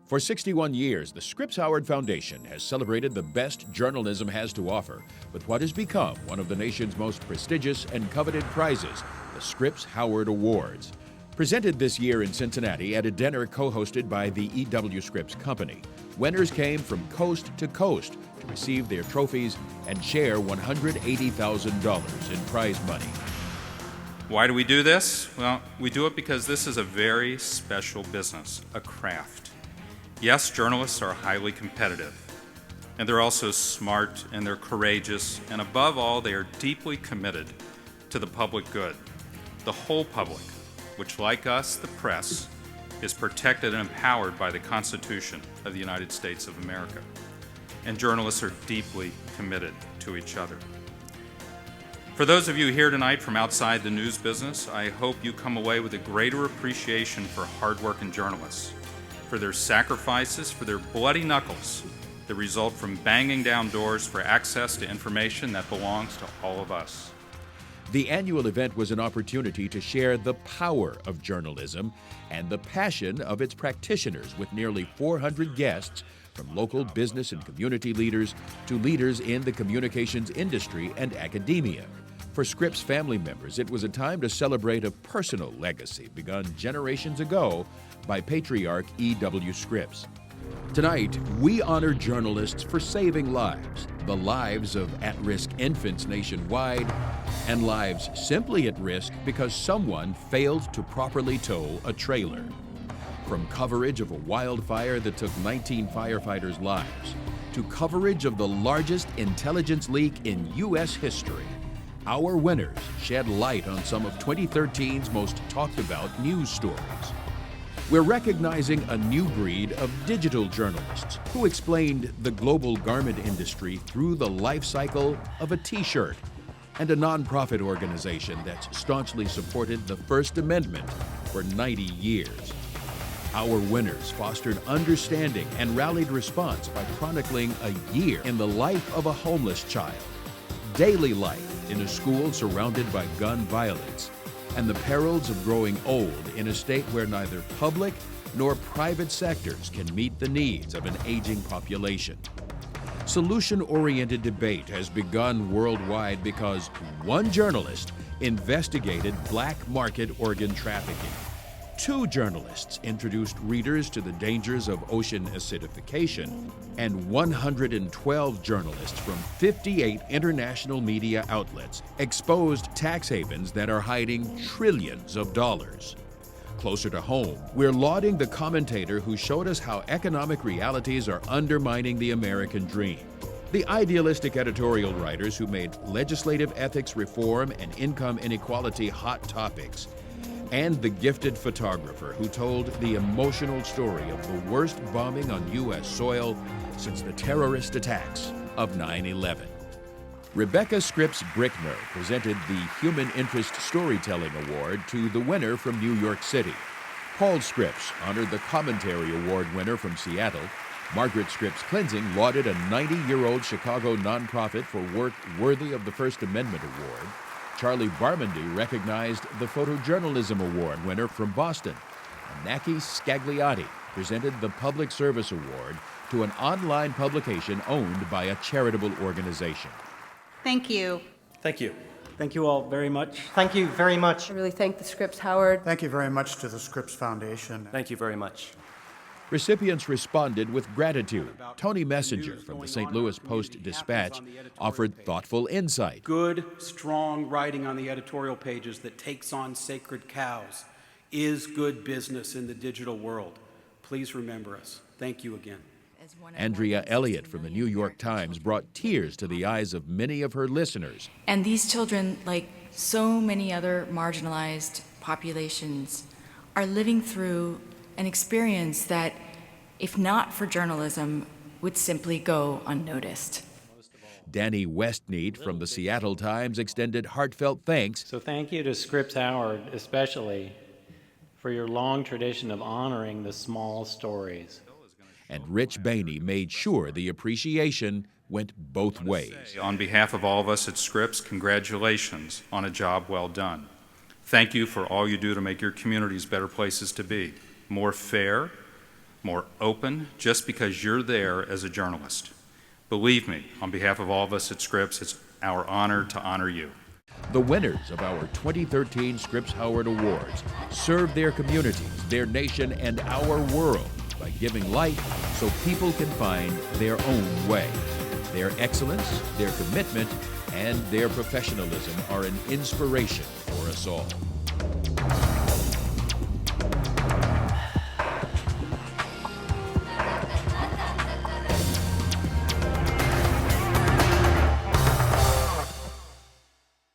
For 61 years, the Scripps Howard Foundation has celebrated the best journalism has to offer with what has become one of the nation's most prestigious and coveted prizes, the Scripps Howard Awards. Presented this year in Cincinnati at a dinner co-hosted by the E.W. Scripps Company, winners came from coast to coast to receive their trophies and share $180,000 in prize money. Why do we do this? Well, we do it because this is a very special business, a craft. Yes, journalists are highly competitive, and they're also smart and they're courageous, and above all, they are deeply committed to the public good. The whole public, which like us, the press, is protected and empowered by the Constitution of the United States of America. And journalists are deeply committed to each other. For those of you here tonight from outside the news business, I hope you come away with a greater appreciation for hardworking journalists, for their sacrifices, for their bloody knuckles that result from banging down doors for access to information that belongs to all of us. The annual event was an opportunity to share the power of journalism and the passion of its practitioners with nearly 400 guests from local business and community leaders to leaders in the communications industry and academia. For Scripps family members, it was a time to celebrate a personal legacy begun generations ago by patriarch E.W. Scripps. Tonight, we honor journalists for saving lives, the lives of at-risk infants nationwide, and lives simply at risk because someone failed to properly tow a trailer. From coverage of a wildfire that took 19 firefighters' lives, to coverage of the largest intelligence leak in U.S. history, our winners shed light on some of 2013's most talked about news stories. We're recognizing a new breed of digital journalists who explained the global garment industry through the life cycle of a t-shirt, and a nonprofit organization that's staunchly supported the First Amendment for 90 years. Our winners fostered understanding and rallied response by chronicling a year in the life of a homeless child, daily life in a school surrounded by gun violence, and the perils of growing old in a state where neither public nor private sectors can meet the needs of an aging population. Solution-oriented debate has begun worldwide because one journalist investigated black market organ trafficking. Two journalists introduced readers to the dangers of ocean acidification, and 112 journalists from 58 international media outlets exposed tax havens that are hiding trillions of dollars. Closer to home, we're lauding the commentator who showed us how economic realities are undermining the American dream. The idealistic editorial writers who made legislative ethics reform and income inequality hot topics, and the gifted photographer who told the emotional story of the worst bombing on U.S. soil since the terrorist attacks of 9/11. Rebecca Scripps Brickner presented the Human Interest Storytelling Award to the winner from New York City. Paul Scripps honored the Commentary Award winner from Seattle. Margaret Scripps Cleansing lauded a 90-year-old Chicago nonprofit for work worthy of the First Amendment Award. Charlie Barmondy recognized the Photojournalism Award winner from Boston. Naki Scagliotti presented the Public Service Award to an online publication owned by a charitable organization. Thank you. Thank you. Thank you all very much. Thank you very much. I really thank the Scripps Howard. Thank you very much to the Scripps Foundation. Thank you very much. Recipients responded with gratitude. Tony Messenger from the St. Louis Post-Dispatch offered thoughtful insight. Good, strong writing on the editorial pages that takes on sacred cows is good business in the digital world. Please remember us. Thank you again. Andrea Elliott from the New York Times brought tears to the eyes of many of her listeners. And these children, like so many other marginalized populations, are living through an experience that, if not for journalism, would simply go unnoticed. Danny Westneat from the Seattle Times extended heartfelt thanks. So thank you to Scripps Howard, especially, for your long tradition of honoring the small stories. And Rich Bainey made sure the appreciation went both ways. On behalf of all of us at Scripps, congratulations on a job well done. Thank you for all you do to make your communities better places to be, more fair, more open just because you're there as a journalist. Believe me, on behalf of all of us at Scripps, it's our honor to honor you. The winners of our 2013 Scripps Howard Awards serve their communities, their nation, and our world by giving light so people can find their own way. Their excellence, their commitment, and their professionalism are an inspiration for us all.